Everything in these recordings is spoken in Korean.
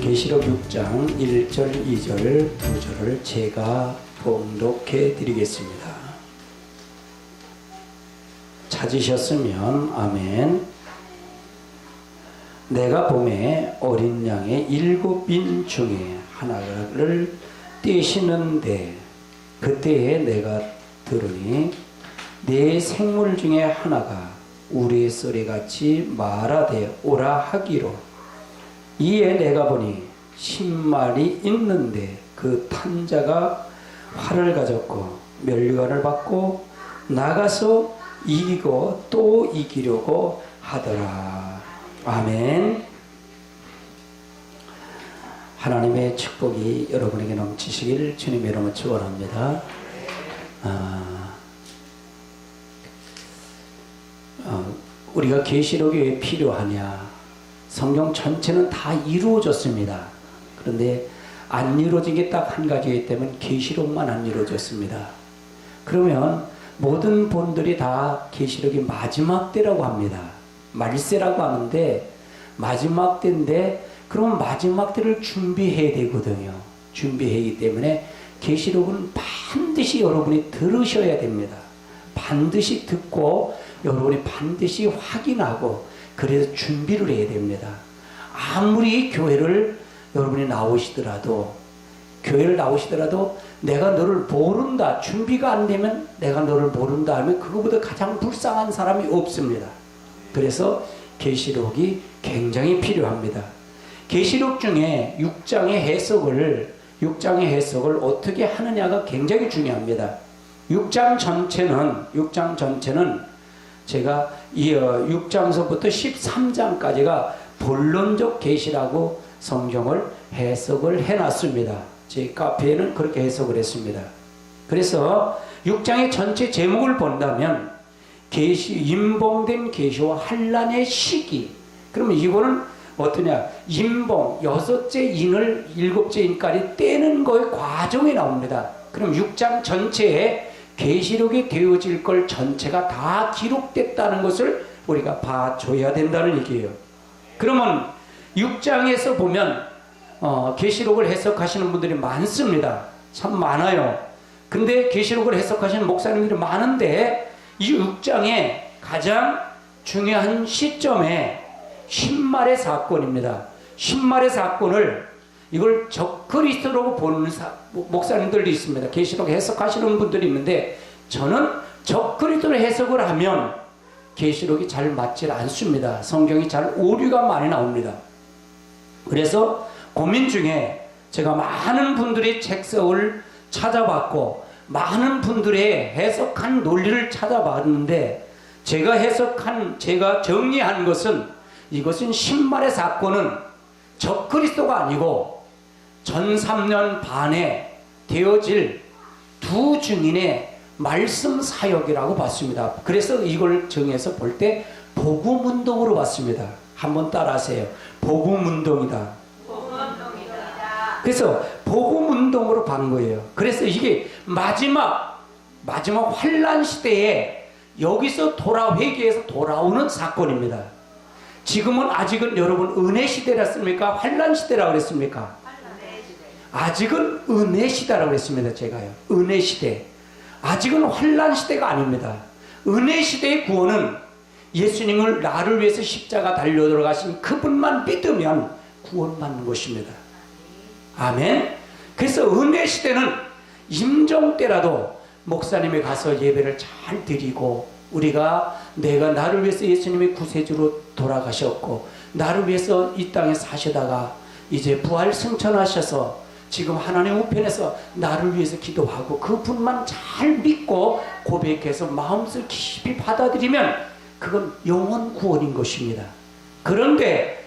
계시록 6장 1절, 2절, 2절을 제가 봉독해 드리겠습니다. 찾으셨으면 아멘. 내가 봄에 어린 양의 7인 중에 하나를 떼시는데 그때에 내가 들으니 내 생물 중에 하나가 우리의 소리같이 말하되 오라 하기로 이에 내가 보니 10마리 있는데 그 탄자가 활을 가졌고 멸류관을 받고 나가서 이기고 또 이기려고 하더라. 아멘. 하나님의 축복이 여러분에게 넘치시길 주님의 이름으로 축원합니다. 우리가 계시록이 왜 필요하냐? 성경 전체는 다 이루어졌습니다. 그런데 안 이루어진 게 딱 한 가지이기 때문에 계시록만 안 이루어졌습니다. 그러면 모든 본들이 다 계시록이 마지막 때라고 합니다. 말세라고 하는데 마지막 때인데 그럼 마지막 때를 준비해야 되거든요. 준비해야 때문에 계시록은 반드시 여러분이 들으셔야 됩니다. 반드시 듣고 여러분이 반드시 확인하고 그래서 준비를 해야 됩니다. 아무리 교회를 여러분이 나오시더라도 내가 너를 모른다, 준비가 안 되면 내가 너를 모른다 하면 그거보다 가장 불쌍한 사람이 없습니다. 그래서 계시록이 굉장히 필요합니다. 계시록 중에 6장의 해석을 어떻게 하느냐가 굉장히 중요합니다. 6장 전체는 제가 6장서부터 13장까지가 본론적 계시라고 성경을 해석을 해놨습니다. 제 카페에는 그렇게 해석을 했습니다. 그래서 6장의 전체 제목을 본다면 임봉된 계시와 환란의 시기. 그러면 이거는 어떠냐? 임봉, 6째 인을 7째 인까지 떼는 거의 과정이 나옵니다. 그럼 6장 전체에 계시록이 되어질 걸 전체가 다 기록됐다는 것을 우리가 봐줘야 된다는 얘기예요. 그러면 6장에서 보면 계시록을 해석하시는 분들이 많습니다. 참 많아요. 근데 계시록을 해석하시는 목사님들이 많은데 이 6장의 가장 중요한 시점에 신말의 사건입니다. 신말의 사건을 이걸 적그리스도라고 보는 목사님들도 있습니다. 계시록 해석하시는 분들이 있는데 저는 적그리스도로 해석을 하면 계시록이 잘 맞질 않습니다. 성경이 잘 오류가 많이 나옵니다. 그래서 고민 중에 제가 많은 분들이 책석을 찾아봤고 많은 분들의 해석한 논리를 찾아봤는데 제가 정리한 것은 이것은 신말의 사건은 적그리스도가 아니고 전 3년 반에 되어질 두 증인의 말씀 사역이라고 봤습니다. 그래서 이걸 정해서 볼 때 복음운동으로 봤습니다. 한번 따라하세요. 복음운동이다. 그래서 복음운동으로 본 거예요. 그래서 이게 마지막 환란 시대에 여기서 회개해서 돌아오는 사건입니다. 지금은 아직은 여러분 은혜 시대라 했습니까? 환란 시대라고 그랬습니까? 아직은 은혜 시대라고 그랬습니다. 제가요. 은혜 시대. 아직은 환란 시대가 아닙니다. 은혜 시대의 구원은 예수님을 나를 위해서 십자가 달려 들어가신 그분만 믿으면 구원받는 것입니다. 아멘. 그래서 은혜 시대는 임종 때라도 목사님이 가서 예배를 잘 드리고 내가 나를 위해서 예수님이 구세주로 돌아가셨고 나를 위해서 이 땅에 사시다가 이제 부활 승천하셔서 지금 하나님 우편에서 나를 위해서 기도하고 그분만 잘 믿고 고백해서 마음속 깊이 받아들이면 그건 영원 구원인 것입니다. 그런데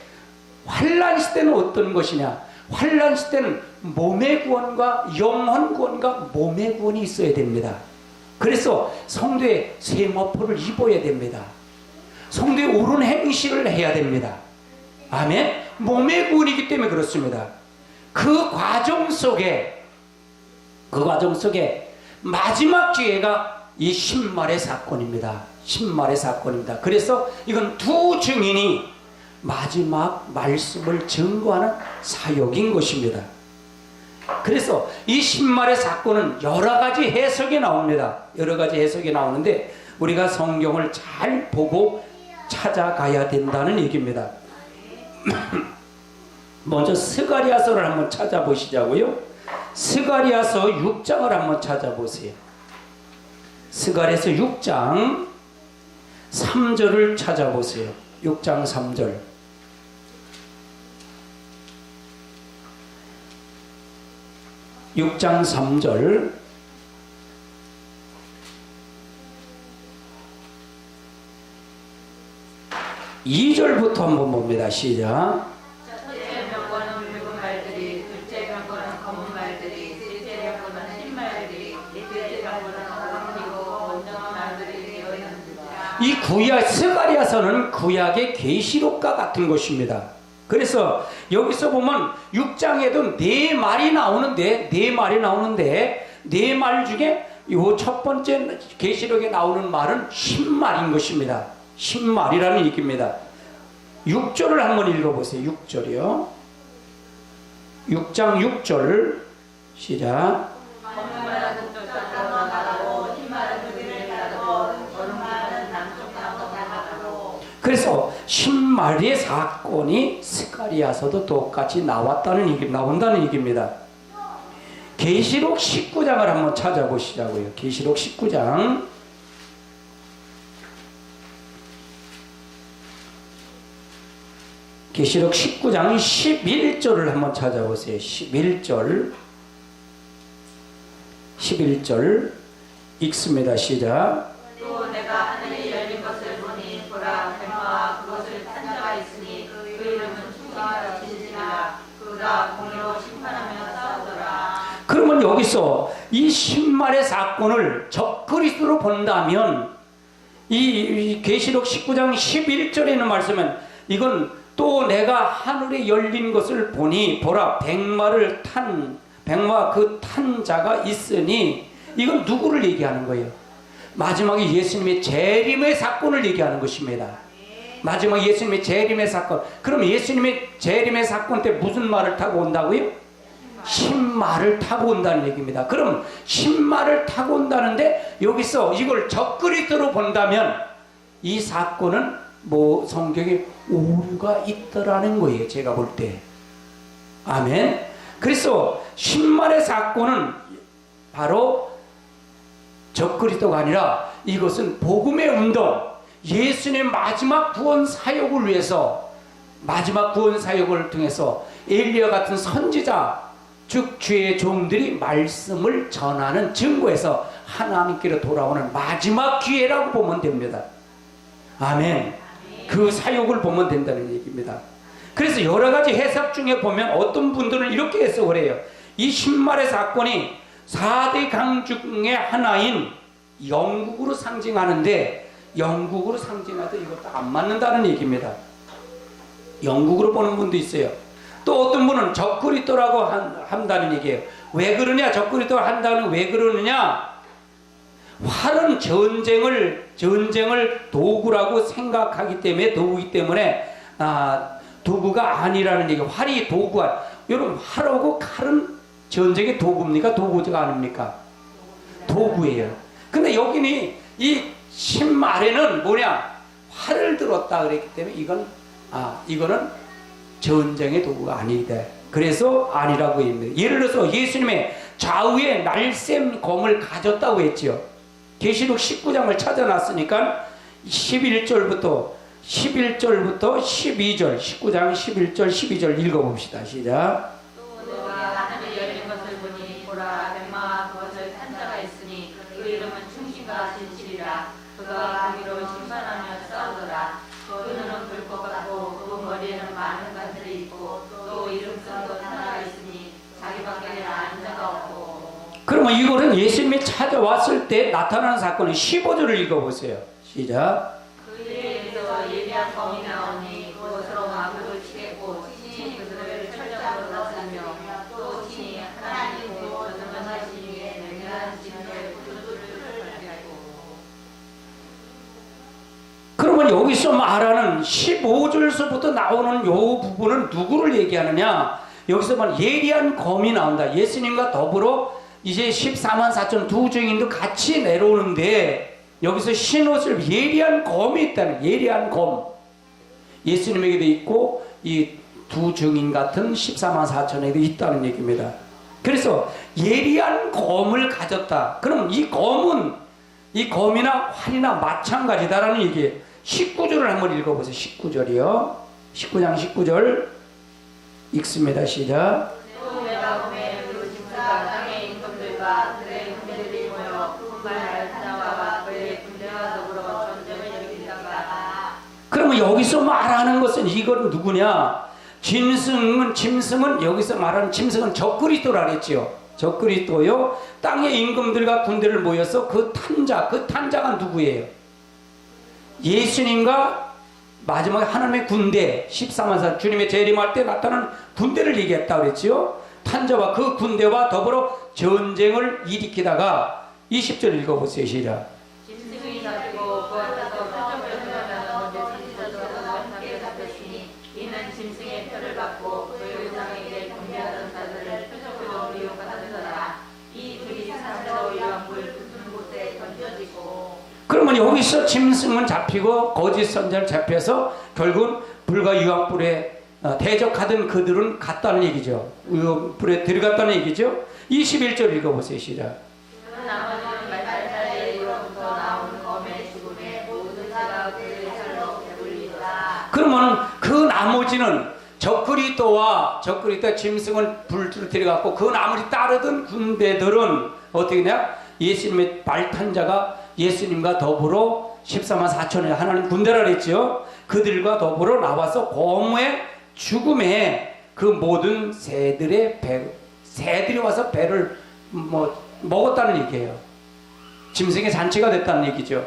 환란 시대는 어떤 것이냐? 환란 시대는 몸의 구원과 영혼 구원과 몸의 구원이 있어야 됩니다. 그래서 성도의 세마포를 입어야 됩니다. 성도의 옳은 행실을 해야 됩니다. 아멘. 몸의 구원이기 때문에 그렇습니다. 그 과정 속에 마지막 기회가 이 신말의 사건입니다. 신말의 사건입니다. 그래서 이건 두 증인이 마지막 말씀을 증거하는 사역인 것입니다. 그래서 이 신말의 사건은 여러 가지 해석이 나옵니다. 여러 가지 해석이 나오는데 우리가 성경을 잘 보고 찾아가야 된다는 얘기입니다. 먼저 스가랴서를 한번 찾아보시자고요. 스가랴서 6장을 한번 찾아보세요. 스가랴서 6장 3절을 찾아보세요. 6장 3절. 6장 3절. 2절부터 한번 봅니다. 시작. 첫째 병거는 붉은 말들이, 둘째 병거는 검은 말들이, 셋째 병거는 흰 말들이, 넷째 병거는 어금니고 온전한 말들이 되어 있느니라. 이 구약 스가랴서는 구약의 계시록과 같은 것입니다. 그래서 여기서 보면 6장에도 네 말이 나오는데 네 말 중에 요 첫 번째 계시록에 나오는 말은 신말인 것입니다. 신말이라는 얘기입니다. 6절을 한번 읽어보세요. 6절이요. 6장 6절 시작. 검은 말은 북쪽으로 나가고 흰 말은 북위를 가고 오른 말은 남쪽 나가고. 그래서 신말의 사건이 스가랴서도 똑같이 나온다는 얘기입니다. 계시록 19장을 한번 찾아보시자고요. 계시록 19장. 계시록 19장 11절을 한번 찾아보세요. 11절 읽습니다. 시작. 또 내가 하늘이 열린 것을 보니 보라 뱀과 그것을 탄 자가 있으니 그 이름은 충신과 진실이라. 그가 공의로 심판하며 싸우더라. 그러면 여기서 이 신말의 사건을 적그리스도로 본다면 이 계시록 19장 11절에 있는 말씀은 이건 또 내가 하늘에 열린 것을 보니 보라 백마 그 탄 자가 있으니 이건 누구를 얘기하는 거예요? 마지막에 예수님의 재림의 사건을 얘기하는 것입니다. 마지막 예수님의 재림의 사건. 그럼 예수님의 재림의 사건 때 무슨 말을 타고 온다고요? 신말을 타고 온다는 얘기입니다. 그럼 신말을 타고 온다는데 여기서 이걸 적그리스도로 본다면 이 사건은 성경에 오류가 있더라는 거예요. 제가 볼 때. 아멘. 그래서 신말의 사건은 바로 적그리스도가 아니라 이것은 복음의 운동, 예수님의 마지막 구원 사역을 위해서, 마지막 구원 사역을 통해서 엘리야 같은 선지자, 즉 주의 종들이 말씀을 전하는 증거에서 하나님께로 돌아오는 마지막 기회라고 보면 됩니다. 아멘. 그 사역을 보면 된다는 얘기입니다. 그래서 여러 가지 해석 중에 보면 어떤 분들은 이렇게 해석을 해요. 이 신말의 사건이 4대 강 중에 하나인 영국으로 상징하는데 영국으로 상징하도 이것도 안 맞는다는 얘기입니다. 영국으로 보는 분도 있어요. 또 어떤 분은 적그리스도라고 한다는 얘기예요. 왜 그러냐? 적그리스도를 한다는 왜 그러느냐? 활은 전쟁을 도구라고 생각하기 때문에 도구이기 때문에 도구가 아니라는 얘기. 활이 도구야. 여러분 활하고 칼은 전쟁의 도구입니까? 도구가 아닙니까? 도구예요. 근데 여기는 이 신말에는 뭐냐? 활을 들었다 그랬기 때문에 이거는 전쟁의 도구가 아니다. 그래서 아니라고 합니다. 예를 들어서 예수님의 좌우에 날쌘 검을 가졌다고 했지요. 계시록 19장을 찾아놨으니까 11절부터 12절 19장 11절 12절 읽어봅시다. 시작. 또 내가 하늘이 열린 것을 보니 보라 백마와 그것을 탄 자가 있으니 그 이름은 충신과 진실이라. 그가 공의로 심판하며 싸우더라. 그는 불꽃 같고 그 머리에는 많은 관들이 있고 또 이름 쓴 것 하나가 있으니 자기밖에 아는 자가 없고. 그러면 이거는 예수님이 찾아왔을 때 나타나는 사건은 15절을 읽어보세요. 시작. 그 일에서 예비한 검이 나오니 그것으로 마구를 치겠고 친히 그들을 철저하게 다스리며 또 친히 하나님이고 전능하신 이의 맹렬한 진노의 구두를 펼치고. 그러면 그러면 여기서 말하는 15절서부터 나오는 요 부분은 누구를 얘기하느냐? 여기서 말 예리한 검이 나온다. 예수님과 더불어 이제 14만 4천 두 증인도 같이 내려오는데 여기서 흰옷을 예리한 검이 있다는, 예리한 검. 예수님에게도 있고 이 두 증인 같은 14만 4천에도 있다는 얘기입니다. 그래서 예리한 검을 가졌다. 그럼 이 검은 이 검이나 활이나 마찬가지다라는 얘기예요. 19절을 한번 읽어보세요. 19절이요. 19장 19절 읽습니다. 시작. 또 내가 보매 그 짐승과 땅의 임금들과 그의 군대들이 모여 분말 나와 그의 군대와 더불어 전쟁을 일으킨다가. 그러면 여기서 말하는 것은 이건 누구냐? 짐승은 여기서 말하는 짐승은 적그리스도라 그랬지요. 적그리스도요. 땅의 임금들과 군대를 모여서 그 탄자가 누구예요? 예수님과 마지막에 하나님의 군대 14만 사 주님의 재림할 때 나타난 군대를 얘기했다 그랬지요. 탄자와 그 군대와 더불어 전쟁을 일으키다가 20절 읽어보세요. 시작. 짐승이 가지고 그 앞에서 표적을 행하는 선지자들과 함께 잡혔으니 이는 짐승의 표를 받고 그 우상에게 경배하던 자들을 표적으로 미혹하더라. 이 둘이 산에서 유황불 깊은 곳에 던져지고. 그러면 여기서 짐승은 잡히고 거짓 선자를 잡혀서 결국은 불과 유황불에 대적하던 그들은 갔다는 얘기죠. 유황불에 들어갔다는 얘기죠. 21절 읽어보세요. 시작. 그 나머지는 말살자에로부터 나온 검의 죽음에 모든 자가 그의 살로 배불리더라. 그러면 그 나머지는 적그리스도와 짐승은 불로 들어갔고 그 나머지 따르던 군대들은 어떻게 되냐? 예수님의 발탄자가 예수님과 더불어 14만 4천의 하나님 군대라 그랬죠. 그들과 더불어 나와서 고무의 죽음에 그 모든 새들이 와서 배를 먹었다는 얘기예요. 짐승의 잔치가 됐다는 얘기죠.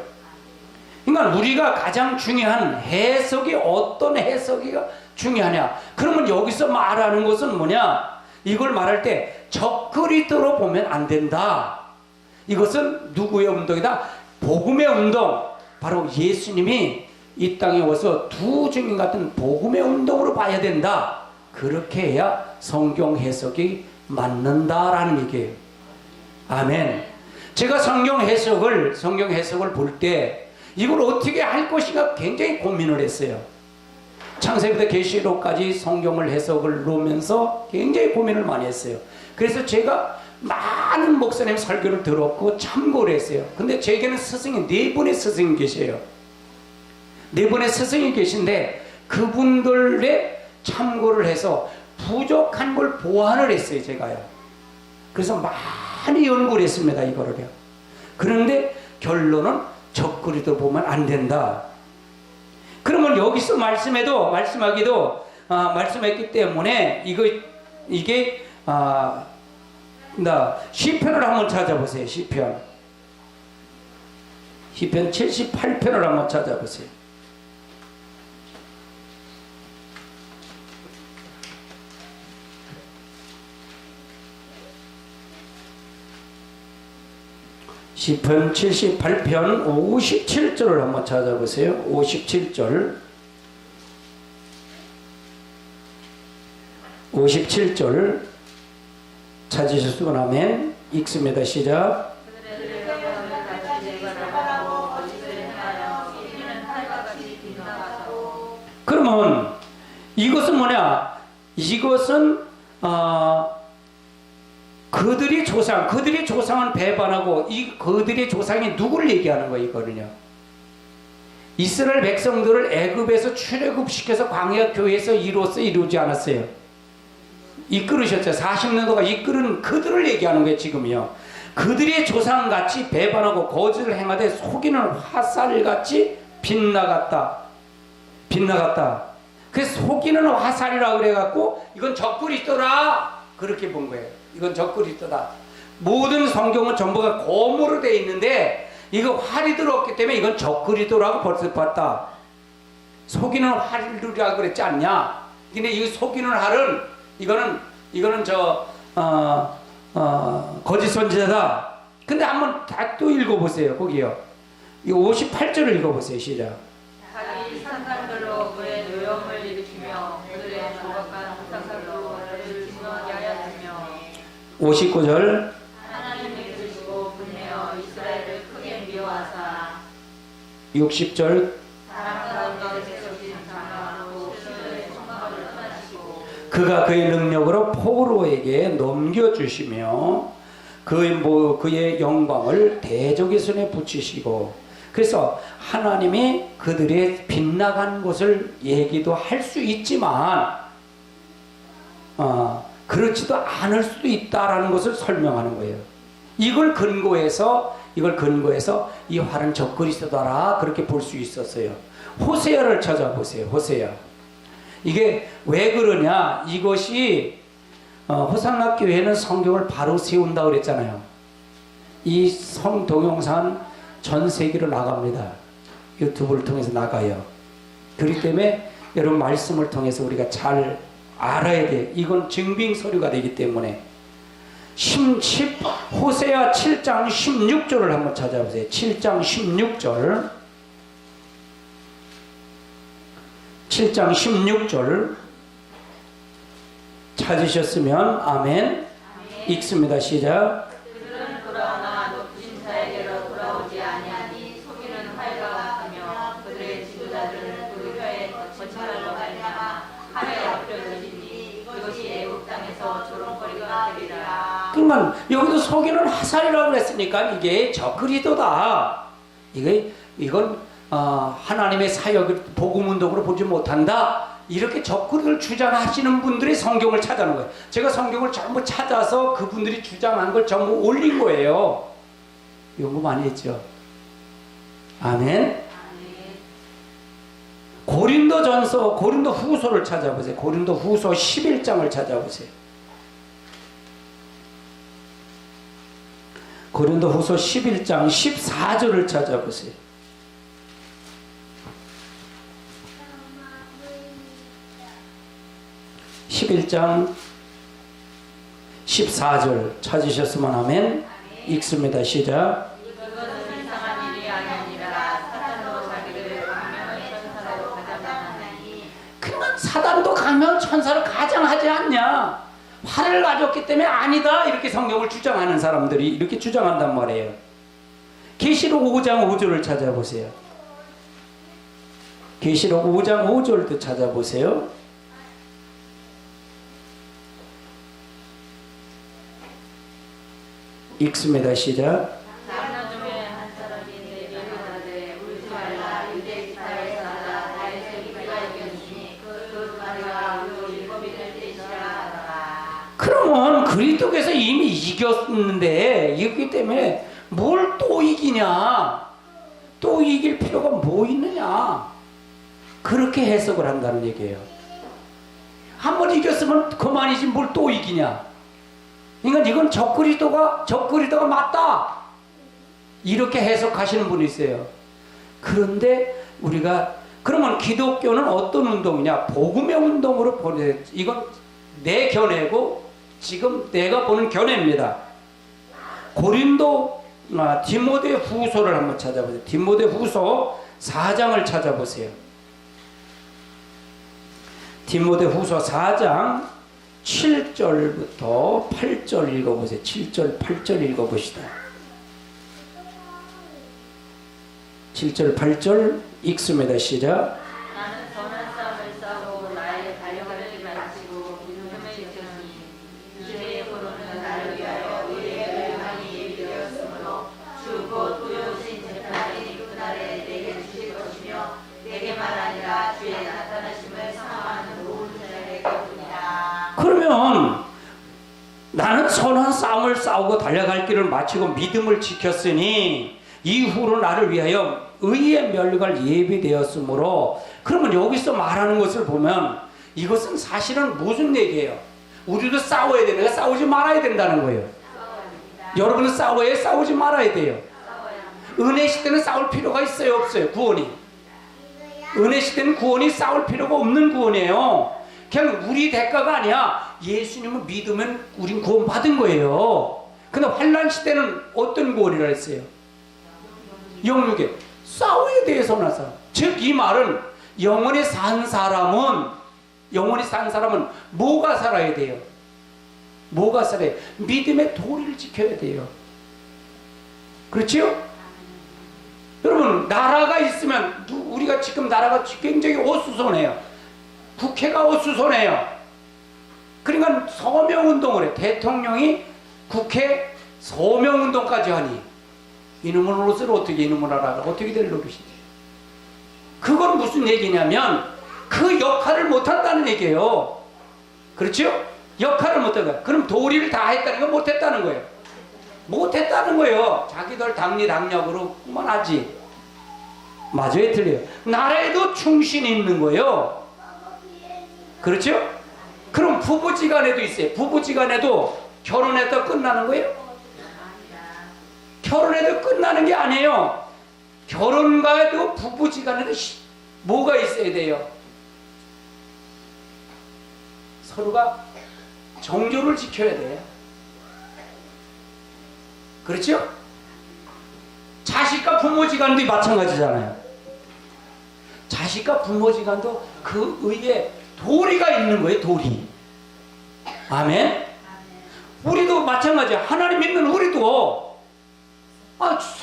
그러니까 우리가 가장 중요한 해석이 어떤 해석이가 중요하냐? 그러면 여기서 말하는 것은 뭐냐? 이걸 말할 때 적그리스도로 보면 안 된다. 이것은 누구의 운동이다? 복음의 운동. 바로 예수님이 이 땅에 와서 두 증인 같은 복음의 운동으로 봐야 된다. 그렇게 해야 성경 해석이 맞는다라는 얘기예요. 아멘. 제가 성경 해석을 볼 때 이걸 어떻게 할 것인가 굉장히 고민을 했어요. 창세기부터 계시록까지 성경을 해석을 놓으면서 굉장히 고민을 많이 했어요. 그래서 제가 많은 목사님 설교를 들었고 참고를 했어요. 근데 제게는 스승이 4분의 스승이 계세요. 4분의 스승이 계신데 그분들의 참고를 해서 부족한 걸 보완을 했어요. 제가요. 그래서 많이 연구를 했습니다. 이거를요. 그런데 결론은 적그리스도 보면 안 된다. 그러면 여기서 말씀하기도 말씀했기 때문에 이게 시편을 한번 찾아보세요. 시편 78편을 한번 찾아보세요. 시편 78편 57절을 한번 찾아보세요. 57절 찾으셨으면 하면 읽습니다. 시작. 그러면 이것은 뭐냐? 이것은 그들의 조상은 배반하고 그들의 조상이 누구를 얘기하는 거예요? 이거는요. 이스라엘 백성들을 애굽에서 출애굽시켜서 광야 교회에서 이루지 않았어요. 이끌으셨죠. 40년도가 이끌은 그들을 얘기하는 거예요. 지금요. 그들의 조상같이 배반하고 거짓을 행하되 속이는 화살같이 빗나갔다. 그래서 속이는 화살이라고 그래갖고 이건 적그리스도라 그렇게 본 거예요. 이건 적그리스도다. 모든 성경은 전부가 고무로 되어 있는데 이거 활이 들어왔기 때문에 이건 적그리스도라고 벌써 봤다. 속이는 활이라고 그랬지 않냐? 근데 이 속이는 활은 이거는 거짓 선지자다. 근데 한번 또 읽어보세요. 거기요. 이 58절을 읽어보세요. 시작. 자기 위험을 일으키며 그들의 조각한 부탁으로 그들을 진노하게 하였으며 59절 하나님이 들으시고 분내어 이스라엘을 크게 미워하사 60절 사람 가운데 세우신 장막으로 그들의 성막을 떠나시고 그가 그의 능력으로 포로에게 넘겨주시며 그의 영광을 대적의 손에 붙이시고 그래서 하나님이 그들의 빗나간 곳을 얘기도 할 수 있지만 그렇지도 않을 수도 있다라는 것을 설명하는 거예요. 이걸 근거해서 이 활은 적그리스도다라 그렇게 볼 수 있었어요. 호세아를 찾아보세요. 호세아. 이게 왜 그러냐? 이것이 호상락 교회는 성경을 바로 세운다 그랬잖아요. 이 성 동영상 전 세계로 나갑니다. 유튜브를 통해서 나가요. 그렇기 때문에 여러분 말씀을 통해서 우리가 잘 알아야 돼. 이건 증빙 서류가 되기 때문에 호세아 7장 16절을 한번 찾아보세요. 7장 16절 7장 16절 찾으셨으면 아멘. 읽습니다. 시작. 그들은 돌아오나 높으신 자에게로 돌아오지 아니하니 속이는 활과 같으며 그들의 지도자들은 그 혀에 거칠말로 말미암아 하늘에 엎드려지니 이것이 애국 땅에서 조롱거리가 되리라. 그러니까 여기도 속이는 화살이라고 그랬으니까 이게 적그리스도다. 이건 하나님의 사역을 복음운동으로 보지 못한다. 이렇게 적그리스도를 주장하시는 분들이 성경을 찾아낸 거예요. 제가 성경을 전부 찾아서 그분들이 주장한 걸 전부 올린 거예요. 연구 많이 했죠. 아멘. 고린도 후서를 찾아보세요. 고린도 후서 11장을 찾아보세요. 고린도 후서 11장 14절을 찾아보세요. 11장 14절 찾으셨으면 하면 읽습니다. 시작. 이것은 이상한 일이 아니니라. 사탄도 자기들의 강명의 천사로 가장하나니 그러면 사단도 강명 천사를 가장하지 않냐? 활을 가졌기 때문에 아니다. 이렇게 성경을 주장하는 사람들이 이렇게 주장한단 말이에요. 계시록 5장 5절을 찾아보세요. 계시록 5장 5절도 찾아보세요. 읽습니다. 시작. 사람 중에 한 사람이 내게 말하되 울지 말라. 유대 기사에서 하라. 다윗의 기가 이겼으니 그 다리가 우리 율법이 될 때이시라 하더라. 그러면 그리스도께서 이미 이겼는데 이겼기 때문에 뭘 또 이기냐? 또 이길 필요가 뭐 있느냐? 그렇게 해석을 한다는 얘기예요. 한 번 이겼으면 그만이지 뭘 또 이기냐? 그러니까 이건 적그리스도가 맞다. 이렇게 해석하시는 분이 있어요. 그런데 그러면 기독교는 어떤 운동이냐? 복음의 운동으로 보내. 이건 내 견해고 지금 내가 보는 견해입니다. 디모데 후서를 한번 찾아보세요. 디모데 후서 4장을 찾아보세요. 디모데 후서 4장 7절부터 8절 읽어보세요. 7절, 8절 읽어보시다. 7절, 8절 읽습니다. 시작. 나는 선한 싸움을 싸우고 나의 달려가를 마치고 믿음을 지켰으니 이제의 포로는 나를 위하여 의의 영광이 예비되었으므로 주 곧 의로우신 재판이 그날에 내게 주실 것이며 내게만 아니라 주의 나타나심을 상황하는 모든 자에게 겠습니다. 그러면 나는 선한 싸움을 싸우고 달려갈 길을 마치고 믿음을 지켰으니 이후로 나를 위하여 의의 멸류관 예비되었으므로, 그러면 여기서 말하는 것을 보면 이것은 사실은 무슨 얘기예요? 우리도 싸워야 되는 거야? 싸우지 말아야 된다는 거예요. 여러분은 싸워야 싸우지 말아야 돼요. 은혜 시대는 싸울 필요가 있어요, 없어요? 구원이. 은혜 시대는 구원이 싸울 필요가 없는 구원이에요. 그냥 우리 대가가 아니야. 예수님을 믿으면 우린 구원 받은 거예요. 근데 환난 시대는 어떤 구원이라 했어요? 영육에 싸워야 돼요, 선한 싸움. 즉 이 말은 영원히 산 사람은 뭐가 살아야 돼요? 뭐가 살아야 돼요? 믿음의 도리를 지켜야 돼요. 그렇죠? 여러분, 나라가 있으면 우리가 지금 나라가 굉장히 어수선해요. 국회가 어수선해요. 그러니까 서명운동을 해. 대통령이 국회 서명운동까지 하니 이놈의 옷을 어떻게 이놈의 나라가 어떻게 될 노릇이지? 그건 무슨 얘기냐면 그 역할을 못한다는 얘기예요. 그렇죠? 역할을 못한다. 그럼 도리를 다 했다는 건 못했다는 거예요. 못했다는 거예요. 자기들 당리당략으로 그만하지. 맞아요, 틀려요? 나라에도 충신이 있는 거예요. 그렇죠? 그럼 부부지간에도 있어요. 부부지간에도 결혼해도 끝나는 거예요? 결혼해도 끝나는 게 아니에요. 결혼과도 부부지간에도 뭐가 있어야 돼요? 서로가 정조를 지켜야 돼요. 그렇죠? 자식과 부모지간도 마찬가지잖아요. 자식과 부모지간도 그 의에 도리가 있는 거예요. 도리. 아멘. 우리도 마찬가지야. 하나님 믿는 우리도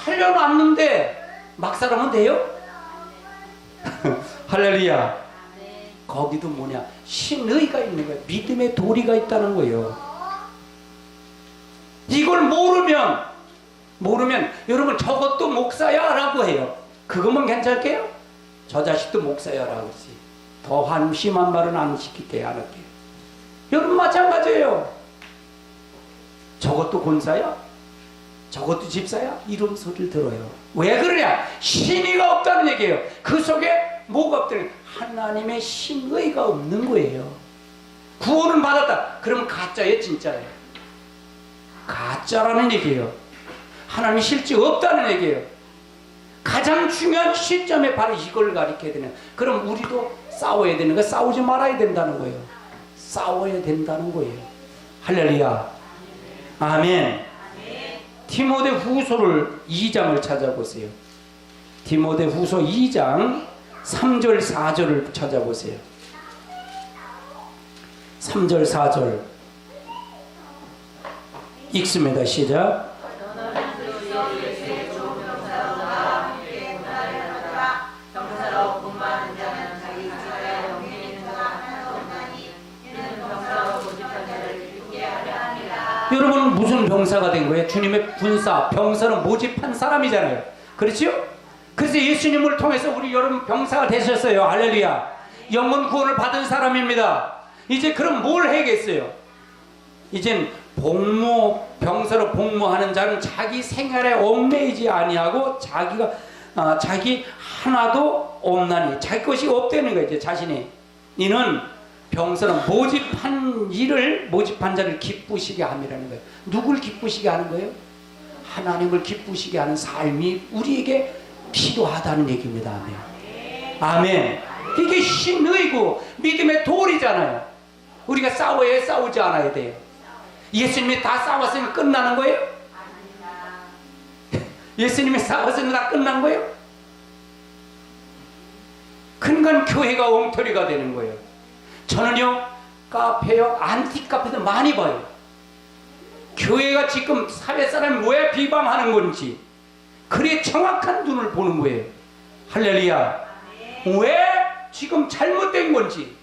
살려놨는데 막 살아면 돼요? 할렐루야. 거기도 뭐냐? 신의가 있는 거예요. 믿음의 도리가 있다는 거예요. 이걸 모르면 여러분 저것도 목사야 라고 해요. 그것만 괜찮을게요? 저 자식도 목사야 라고 하지. 더 심한 말은 안 시킬게요. 안 할게요. 여러분 마찬가지예요. 저것도 권사야? 저것도 집사야? 이런 소리를 들어요. 왜 그러냐? 신의가 없다는 얘기예요. 그 속에 뭐가 없다는, 하나님의 신의가 없는 거예요. 구원은 받았다. 그러면 가짜예요, 진짜예요? 가짜라는 얘기예요. 하나님이 실제 없다는 얘기예요. 가장 중요한 시점에 바로 이걸 가리켜야 되는. 그럼 우리도 싸워야 되는 거, 싸우지 말아야 된다는 거예요. 싸워야 된다는 거예요. 할렐루야. 아멘. 디모데 후서를 2장을 찾아보세요. 디모데 후서 2장 3절 4절을 찾아보세요. 3절 4절 읽습니다. 시작. 여러분 무슨 병사가 된 거예요? 주님의 군사, 병사는 모집한 사람이잖아요. 그렇죠? 그래서 예수님을 통해서 우리 여러분 병사가 되셨어요. 할렐루야. 영혼 구원을 받은 사람입니다. 이제 그럼 뭘 해야겠어요? 이젠 병사로 복무하는 자는 자기 생활에 얽매이지 아니하고 자기 하나도 없나니, 자기 것이 없다는 거예요. 이제 자신이. 이는 병사는 모집한 자를 기쁘시게 함이라는 거예요. 누굴 기쁘시게 하는 거예요? 하나님을 기쁘시게 하는 삶이 우리에게 필요하다는 얘기입니다. 아멘. 아멘. 이게 신의고 믿음의 도리잖아요. 우리가 싸워야 싸우지 않아야 돼요. 예수님이 다 싸웠으면 끝나는 거예요? 예수님이 싸웠으면 다 끝난 거예요? 그러니까 교회가 엉터리가 되는 거예요. 저는요, 카페요, 안티카페도 많이 봐요. 교회가 지금 사회 사람이 왜 비방하는 건지, 그래 정확한 눈을 보는 거예요. 할렐루야. 왜 지금 잘못된 건지,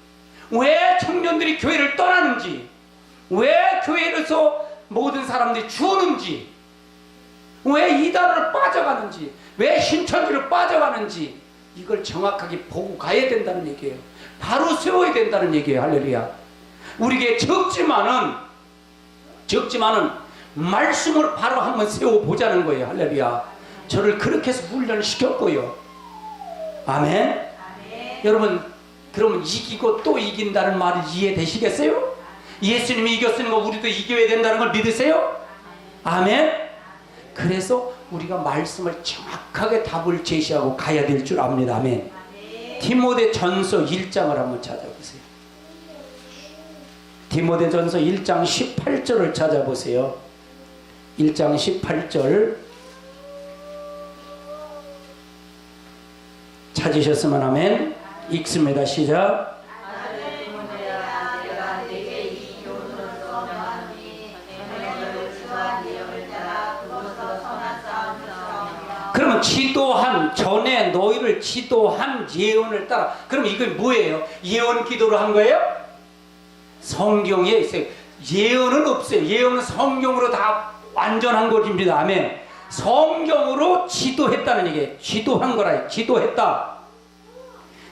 왜 청년들이 교회를 떠나는지, 왜 교회에서 모든 사람들이 주는지, 왜 이단으로 빠져가는지, 왜 신천지로 빠져가는지, 이걸 정확하게 보고 가야 된다는 얘기예요. 바로 세워야 된다는 얘기예요. 할렐루야. 우리에게 적지만은 말씀을 바로 한번 세워보자는 거예요. 할렐루야. 저를 그렇게 해서 훈련시켰고요. 아멘. 여러분, 그러면 이기고 또 이긴다는 말이 이해되시겠어요? 예수님이 이겼으니까 우리도 이겨야 된다는 걸 믿으세요? 아멘. 그래서 우리가 말씀을 정확하게 답을 제시하고 가야 될 줄 압니다. 아멘. 디모데 전서 1장을 한번 찾아보세요. 디모데 전서 1장 18절을 찾아보세요. 1장 18절 찾으셨으면 아멘. 읽습니다. 시작. 아들 디모데야, 내가 네게 이 교훈으로서 명하노니 너는 너를 지도한 예언을 따라 그것으로 선한 싸움을 싸우며. 그러면 지도한 전에 너희를 지도한 예언을 따라. 그럼 이게 뭐예요? 예언 기도를 한 거예요? 성경에 있어요. 예언은 없어요. 예언은 성경으로 다 완전한 것입니다. 아멘. 성경으로 지도했다는 얘기예요. 지도한 거라. 지도했다.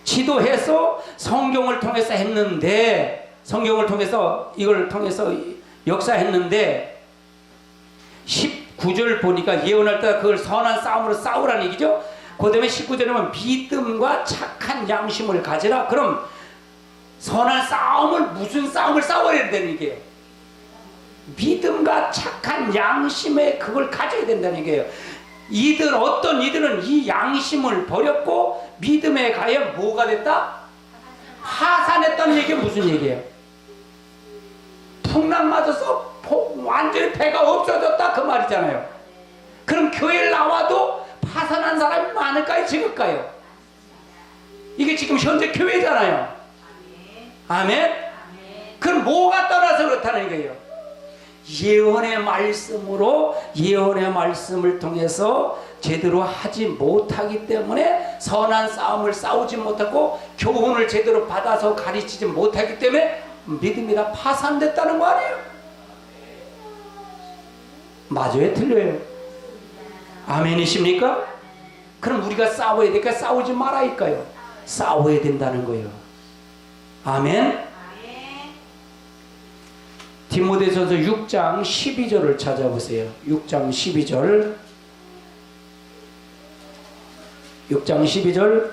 지도해서 성경을 통해서 했는데, 성경을 통해서 이걸 통해서 역사했는데 19절 보니까 예언할 때 그걸 선한 싸움으로 싸우라는 얘기죠. 그 다음에 19절에 보면 믿음과 착한 양심을 가지라. 그럼 선한 싸움을, 무슨 싸움을 싸워야 된다는 얘기예요? 믿음과 착한 양심에 그걸 가져야 된다는 얘기예요. 어떤 이들은 이 양심을 버렸고 믿음에 가야 뭐가 됐다? 파산했다는 얘기가 무슨 얘기예요? 풍랑 맞아서 완전히 배가 없어졌다 그 말이잖아요. 그럼 교회를 나와도 파산한 사람이 많을까요? 적을까요? 이게 지금 현재 교회잖아요. 아멘? 그럼 뭐가 떠나서 그렇다는 거예요? 예언의 말씀으로, 예언의 말씀을 통해서 제대로 하지 못하기 때문에, 선한 싸움을 싸우지 못하고 교훈을 제대로 받아서 가르치지 못하기 때문에 믿음이 다 파산됐다는 거 아니에요? 맞아요? 틀려요? 아멘이십니까? 그럼 우리가 싸워야 되니까 싸우지 말아야할까요? 싸워야 된다는 거예요. 아멘? 디모데전서 6장 12절을 찾아보세요. 6장 12절. 6장 12절